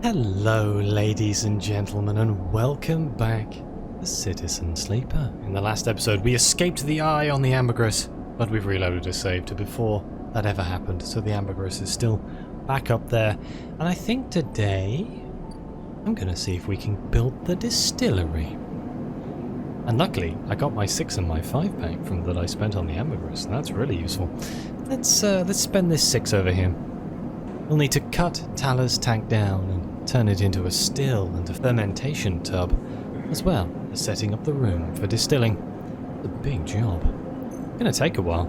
Hello ladies and gentlemen, and welcome back to Citizen Sleeper. In the last episode we escaped the eye on the ambergris, but we've reloaded a save to before that ever happened, so the ambergris is still back up there. And I think today I'm gonna see if we can build the distillery. And luckily I got my 6 and my 5 pack from that I spent on the ambergris, and that's really useful. Let's spend this 6 over here. We'll need to cut Tala's tank down and turn it into a still and a fermentation tub, as well as setting up the room for distilling. It's a big job. It's gonna take a while.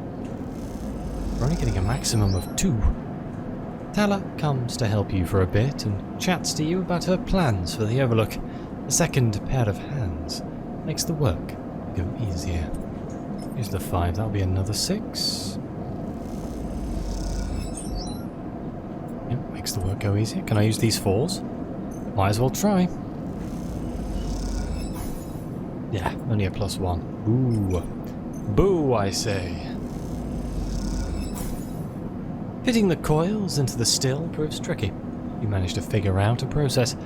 We're only getting a maximum of 2. Tala comes to help you for a bit and chats to you about her plans for the Overlook. A second pair of hands makes the work go easier. Here's the 5, that'll be another 6. Makes the work go easier. Can I use these 4s? Might as well try. Yeah, only a +1. Boo. Boo, I say. Fitting the coils into the still proves tricky. You manage to figure out a process.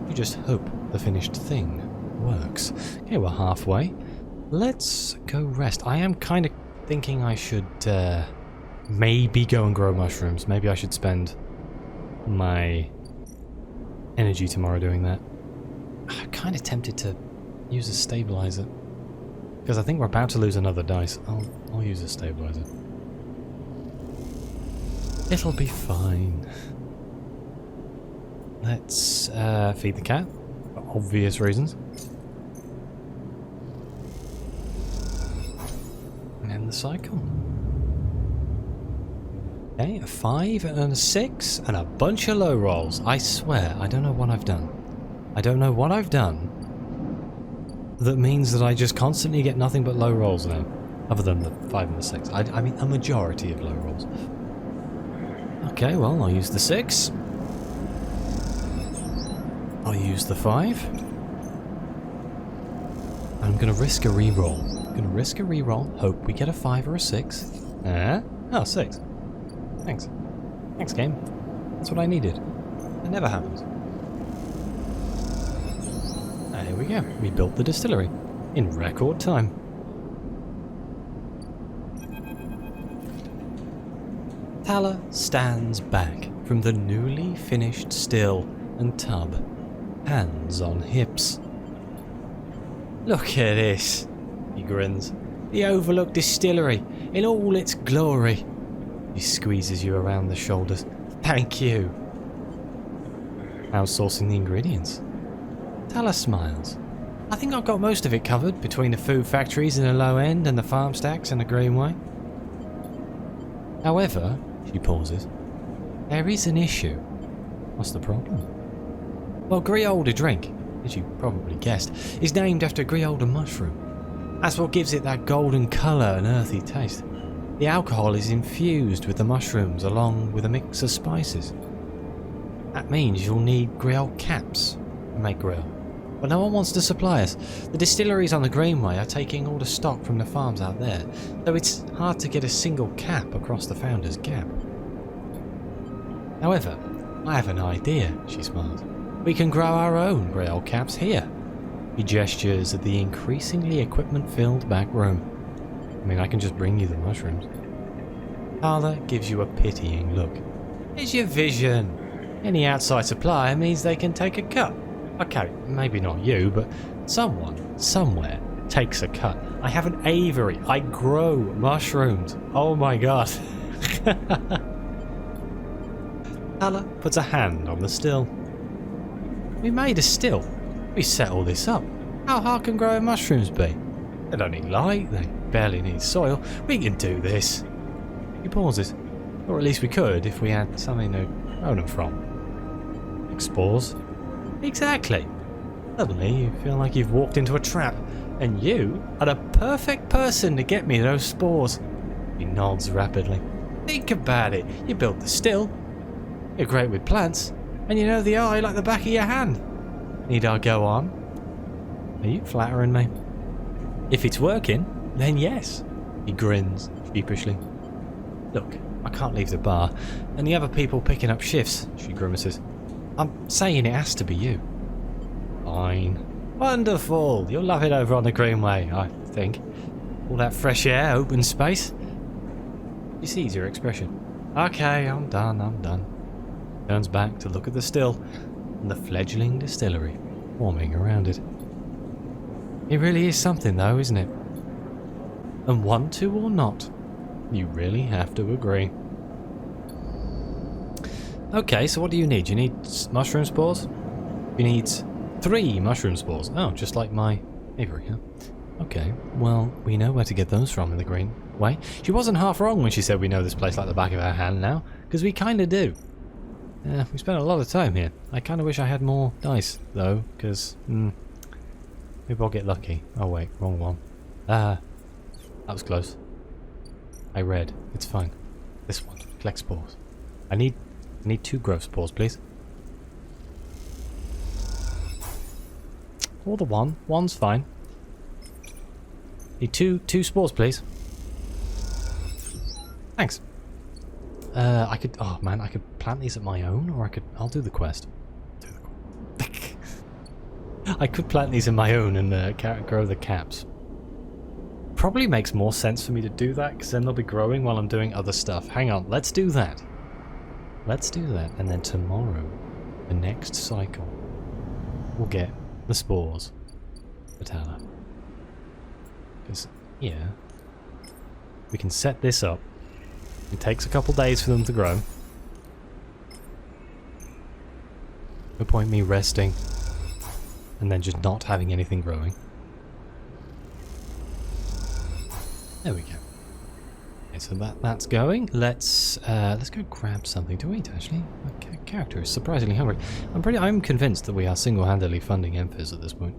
You just hope the finished thing works. Okay, we're halfway. Let's go rest. I am kind of thinking I should maybe go and grow mushrooms. Maybe I should spend my energy tomorrow doing that. I'm kind of tempted to use a stabilizer because I think we're about to lose another dice. I'll use a stabilizer. It'll be fine. Let's feed the cat for obvious reasons. And end the cycle. Okay, a 5 and a 6 and a bunch of low rolls. I swear, I don't know what I've done. I don't know what I've done that means that I just constantly get nothing but low rolls now. Other than the 5 and the 6. I mean, a majority of low rolls. Okay, well, I'll use the 6. I'll use the 5. I'm going to risk a reroll. I'm going to risk a reroll. Hope we get a 5 or a 6. Oh, 6. Thanks. Thanks, game. That's what I needed. It never happens. And here we go. We built the distillery in record time. Tala stands back from the newly finished still and tub, hands on hips. Look at this, he grins. The Overlook Distillery in all its glory. He squeezes you around the shoulders. Thank you. Outsourcing the ingredients. Tala smiles. I think I've got most of it covered between the food factories in the low end and the farm stacks in the greenway. However, she pauses, there is an issue. What's the problem? Well, Griolda drink, as you probably guessed, is named after Griolda mushroom. That's what gives it that golden colour and earthy taste. The alcohol is infused with the mushrooms along with a mix of spices. That means you'll need grill caps to make grill. But no one wants to supply us. The distilleries on the Greenway are taking all the stock from the farms out there, so it's hard to get a single cap across the Founder's Gap. However, I have an idea, she smiles. We can grow our own grill caps here. He gestures at the increasingly equipment-filled back room. I mean, I can just bring you the mushrooms. Tala gives you a pitying look. It's your vision. Any outside supplier means they can take a cut. Okay, maybe not you, but someone, somewhere, takes a cut. I have an aviary. I grow mushrooms. Oh my god. Tala puts a hand on the still. We made a still. We set all this up. How hard can growing mushrooms be? They don't need light, they barely need soil. We can do this. He pauses. Or at least we could if we had something to grow them from. Like spores. Exactly. Suddenly you feel like you've walked into a trap, and you are the perfect person to get me those spores. He nods rapidly. Think about it. You built the still. You're great with plants, and you know the eye like the back of your hand. Need I go on? Are you flattering me? If it's working, then yes. He grins sheepishly. Look, I can't leave the bar, and the other people picking up shifts, she grimaces. I'm saying it has to be you. Fine. Wonderful. You'll love it over on the Greenway, I think. All that fresh air, open space. He sees your expression. Okay, I'm done. Turns back to look at the still and the fledgling distillery forming around it. It really is something though, isn't it? And want to or not, you really have to agree. Okay, so what do you need? You need mushroom spores? You need 3 mushroom spores. Oh, just like my Avery, huh? Okay, well, we know where to get those from in the Green Way. She wasn't half wrong when she said we know this place like the back of our hand now, because we kind of do. Yeah, we spent a lot of time here. I kind of wish I had more dice, though, because, maybe I'll get lucky. Oh wait, wrong one. That was close. I read. It's fine. This one. Collect spores. I need 2 growth spores, please. Or the one. One's fine. Need two spores, please. Thanks. I could. Oh man, I could plant these at my own, or I'll do the quest. I could plant these in my own and grow the caps. Probably makes more sense for me to do that, because then they'll be growing while I'm doing other stuff. Hang on, let's do that. Let's do that, and then tomorrow, the next cycle, we'll get the spores for Tala. Because, yeah, we can set this up. It takes a couple days for them to grow. No point me resting and then just not having anything growing. There we go. Okay, so that's going. Let's go grab something to eat. Actually, my character is surprisingly hungry. I'm convinced that we are single-handedly funding Emphys at this point.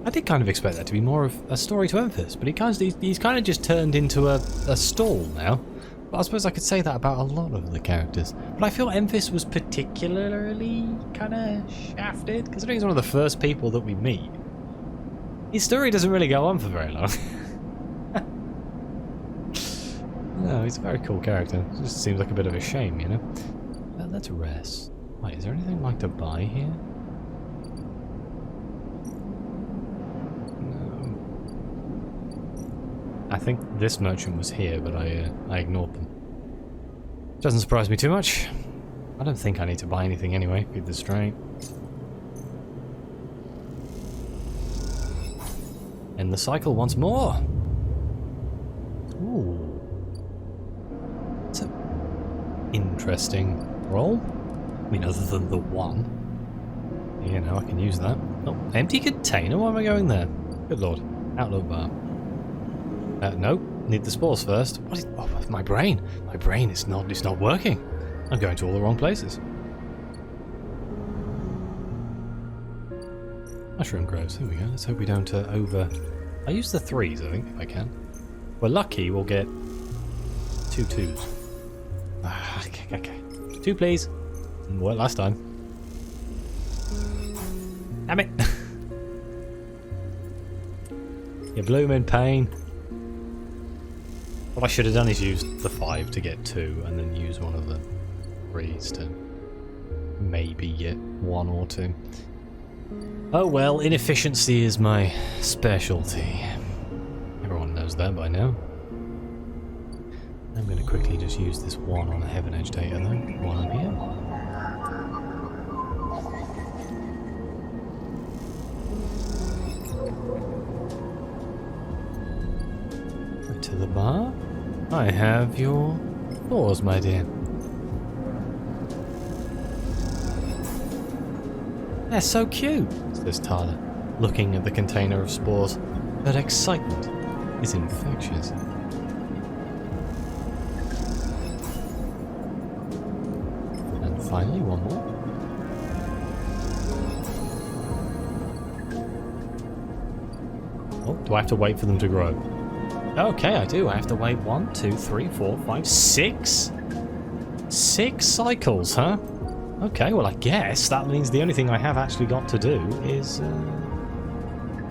I did kind of expect that to be more of a story to Emphys, but he's kind of just turned into a stall now. But I suppose I could say that about a lot of the characters. But I feel Emphys was particularly kind of shafted, considering he's one of the first people that we meet. His story doesn't really go on for very long. No, he's a very cool character. It just seems like a bit of a shame, you know? Let's rest. Wait, is there anything I'd like to buy here? I think this merchant was here, but I ignored them. Doesn't surprise me too much. I don't think I need to buy anything anyway, keep this straight. End the cycle once more. Ooh. It's an interesting roll. I mean, other than the one. You know, I can use that. Oh, empty container? Why am I going there? Good lord. Outlook bar. Nope. Need the spores first. What is... Oh, my brain. My brain is not working. I'm going to all the wrong places. Mushroom grows. Here we go. Let's hope we don't over... I use the 3s, I think, if I can. If we're lucky, we'll get 2 2s. Okay. 2, please. Didn't work last time. Damn it. You blooming pain. What I should have done is use the 5 to get 2, and then use one of the 3s to maybe get 1 or 2. Oh well, inefficiency is my specialty. Everyone knows that by now. I'm going to quickly just use this 1 on a Heaven Edge data though, while I'm here. Right to the bar. I have your spores, my dear. They're so cute, says Tala, looking at the container of spores. That excitement is infectious. And finally, one more. Oh, do I have to wait for them to grow? Okay, I do. I have to wait 1, 2, 3, 4, 5, 6? 6 cycles, huh? Okay, well I guess that means the only thing I have actually got to do is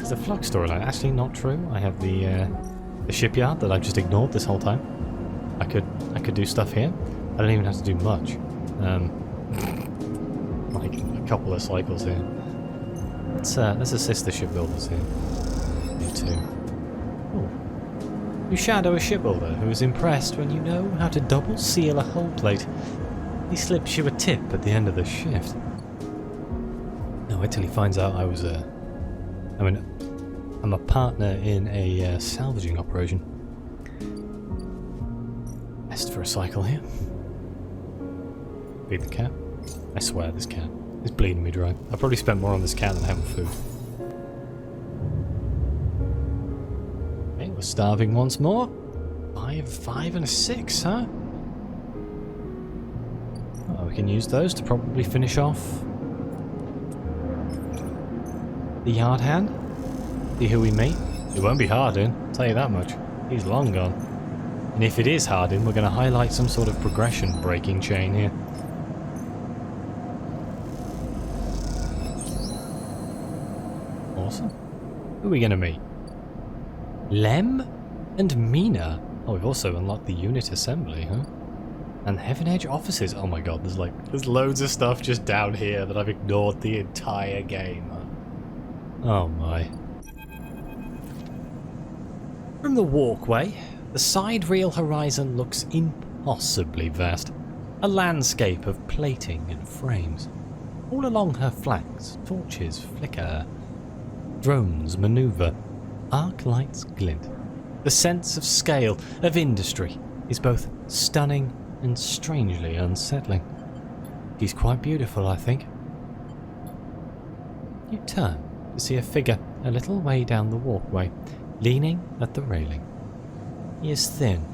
the Flux storyline. Actually not true. I have the shipyard that I've just ignored this whole time. I could do stuff here. I don't even have to do much. Like a couple of cycles here. Let's assist the shipbuilders here. You too. Oh. You shadow a shipbuilder who is impressed when you know how to double seal a hull plate. He slips you a tip at the end of the shift. No, wait till he finds out I'm a partner in a salvaging operation. Best for a cycle here. Feed the cat. I swear this cat is bleeding me dry. I've probably spent more on this cat than I have on food. Okay, we're starving once more. 5 and a 6, huh? Oh, we can use those to probably finish off the yard hand. See who we meet. It won't be Hardin, I'll tell you that much. He's long gone. And if it is Hardin, we're going to highlight some sort of progression breaking chain here. Awesome. Who are we going to meet? Lem and Mina. Oh, we've also unlocked the unit assembly, huh? And Heaven Edge offices. Oh my god, there's loads of stuff just down here that I've ignored the entire game. Oh my. From the walkway, the side reel horizon looks impossibly vast. A landscape of plating and frames. All along her flanks, torches flicker. Drones maneuver. Arc lights glint. The sense of scale, of industry, is both stunning and strangely unsettling. She's quite beautiful, I think. You turn to see a figure a little way down the walkway, leaning at the railing. He is thin,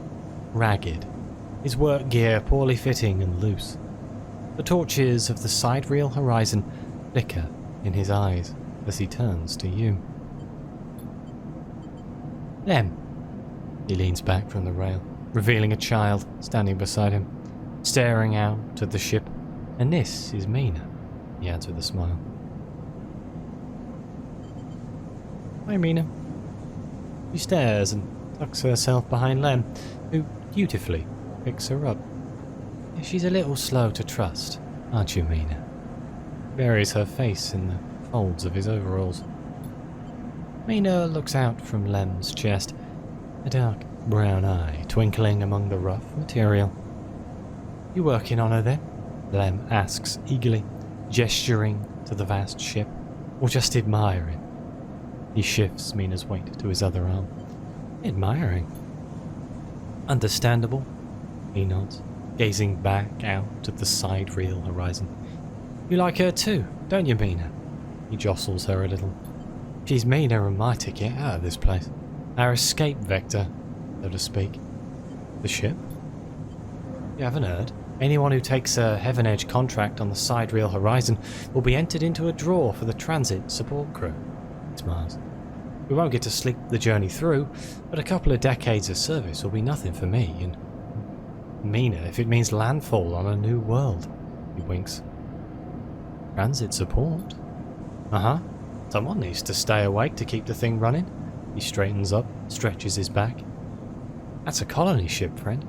ragged, his work gear poorly fitting and loose. The torches of the side reel horizon flicker in his eyes as he turns to you. Lem. He leans back from the rail, revealing a child standing beside him, staring out at the ship. And this is Mina, he adds with a smile. Hi, Mina. She stares and tucks herself behind Lem, who dutifully picks her up. She's a little slow to trust, aren't you, Mina? Buries her face in the folds of his overalls. Mina looks out from Lem's chest, a dark brown eye twinkling among the rough material. You working on her then? Lem asks eagerly, gesturing to the vast ship, or just admiring? He shifts Mina's weight to his other arm. Admiring. Understandable, he nods, gazing back out at the side reel horizon. You like her too, don't you, Mina? He jostles her a little. She's Mina and my ticket out of this place. Our escape vector, so to speak. The ship? You haven't heard? Anyone who takes a Heaven Edge contract on the side reel horizon will be entered into a draw for the transit support crew. He smiles. We won't get to sleep the journey through, but a couple of decades of service will be nothing for me, and Mina if it means landfall on a new world. He winks. Transit support? Uh-huh. Someone needs to stay awake to keep the thing running. He straightens up, stretches his back. That's a colony ship, friend.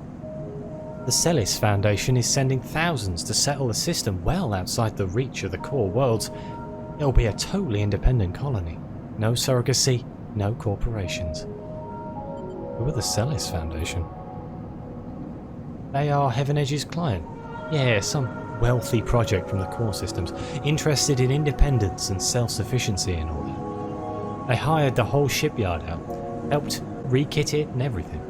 The Celis Foundation is sending thousands to settle a system well outside the reach of the core worlds. It'll be a totally independent colony. No surrogacy, no corporations. Who are the Celis Foundation? They are Heaven Edge's client. Yeah, some wealthy project from the core systems, interested in independence and self-sufficiency and all that. They hired the whole shipyard out, helped re-kit it and everything.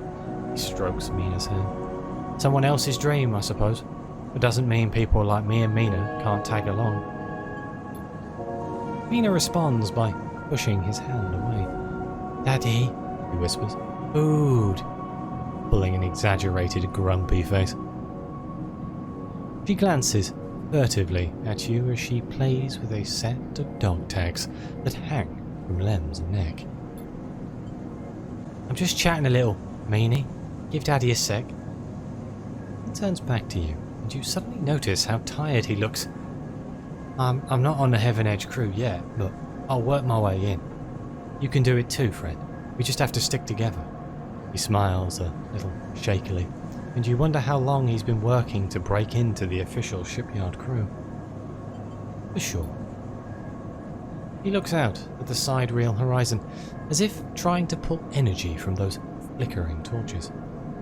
He strokes Mina's hand. Someone else's dream, I suppose. It doesn't mean people like me and Mina can't tag along. Mina responds by pushing his hand away. Daddy, he whispers. Food. Pulling an exaggerated, grumpy face. She glances furtively at you as she plays with a set of dog tags that hang from Lem's neck. I'm just chatting a little, Meanie. Give Daddy a sec. He turns back to you, and you suddenly notice how tired he looks. I'm not on the Heaven Edge crew yet, but I'll work my way in. You can do it too, friend. We just have to stick together. He smiles a little shakily. and you wonder how long he's been working to break into the official shipyard crew. For sure. He looks out at the sidereal horizon, as if trying to pull energy from those flickering torches,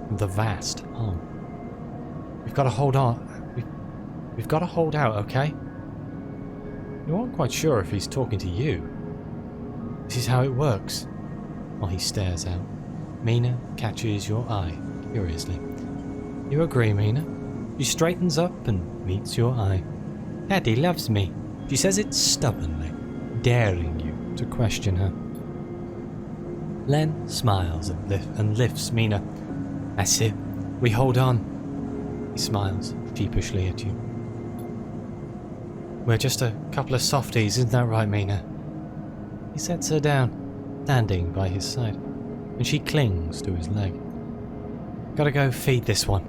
from the vast hull. We've got to hold on. We've got to hold out, okay? You aren't quite sure if he's talking to you. This is how it works. While he stares out, Mina catches your eye curiously. You agree, Mina? She straightens up and meets your eye. Daddy loves me. She says it stubbornly, daring you to question her. Len smiles and lifts Mina. That's it. We hold on. He smiles sheepishly at you. We're just a couple of softies, isn't that right, Mina? He sets her down, standing by his side, and she clings to his leg. Gotta go feed this one.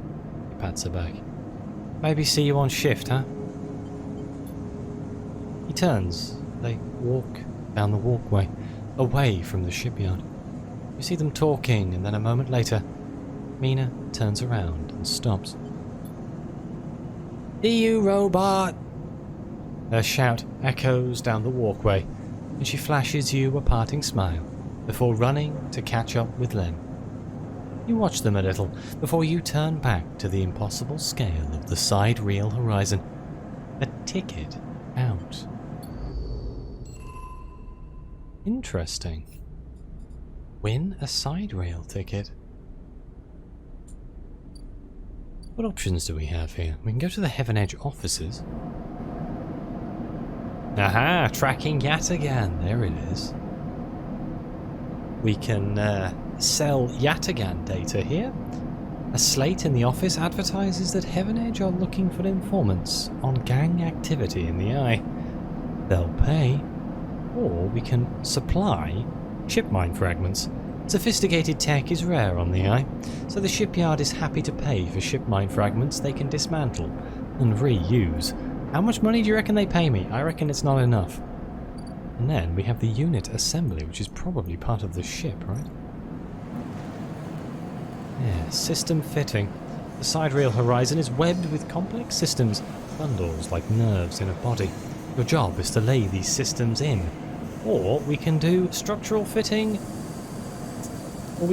He pats her back. Maybe see you on shift, huh? He turns. They walk down the walkway, away from the shipyard. You see them talking, and then a moment later, Mina turns around and stops. See you, robot! Her shout echoes down the walkway, and she flashes you a parting smile before running to catch up with Len. You watch them a little before you turn back to the impossible scale of the sidereal horizon. A ticket out. Interesting. Win a sidereal ticket. What options do we have here? We can go to the Heaven Edge offices. Aha! Tracking Yataghan. There it is. We can sell Yataghan data here. A slate in the office advertises that Heaven Edge are looking for informants on gang activity in the Eye. They'll pay. Or we can supply ship mine fragments. Sophisticated tech is rare on the Eye, so the shipyard is happy to pay for ship mine fragments they can dismantle and reuse. How much money do you reckon they pay me? I reckon it's not enough. And then we have the unit assembly, which is probably part of the ship, right? Yeah, system fitting. The sidereal horizon is webbed with complex systems, bundles like nerves in a body. Your job is to lay these systems in. Or we can do structural fitting. The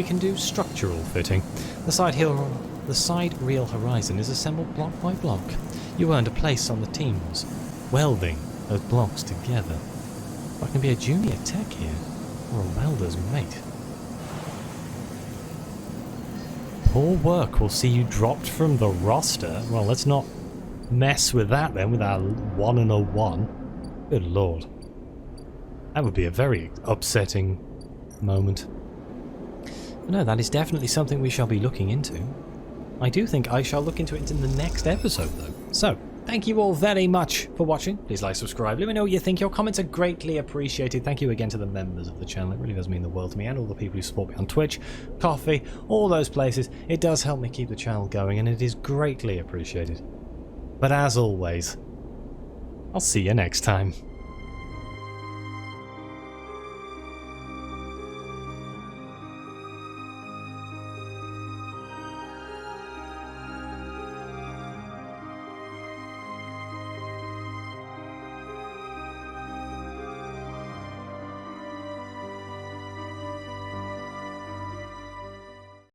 sidereal horizon is assembled block by block. You earned a place on the teams, welding those blocks together. I can be a junior tech here, or a welder's mate. Poor work will see you dropped from the roster. Well, let's not mess with that then, with our 1 and a 1. Good lord. That would be a very upsetting moment. But no, that is definitely something we shall be looking into. I do think I shall look into it in the next episode, though. So, thank you all very much for watching. Please like, subscribe, let me know what you think. Your comments are greatly appreciated. Thank you again to the members of the channel. It really does mean the world to me, and all the people who support me on Twitch, Coffee, all those places. It does help me keep the channel going, and it is greatly appreciated. But as always, I'll see you next time.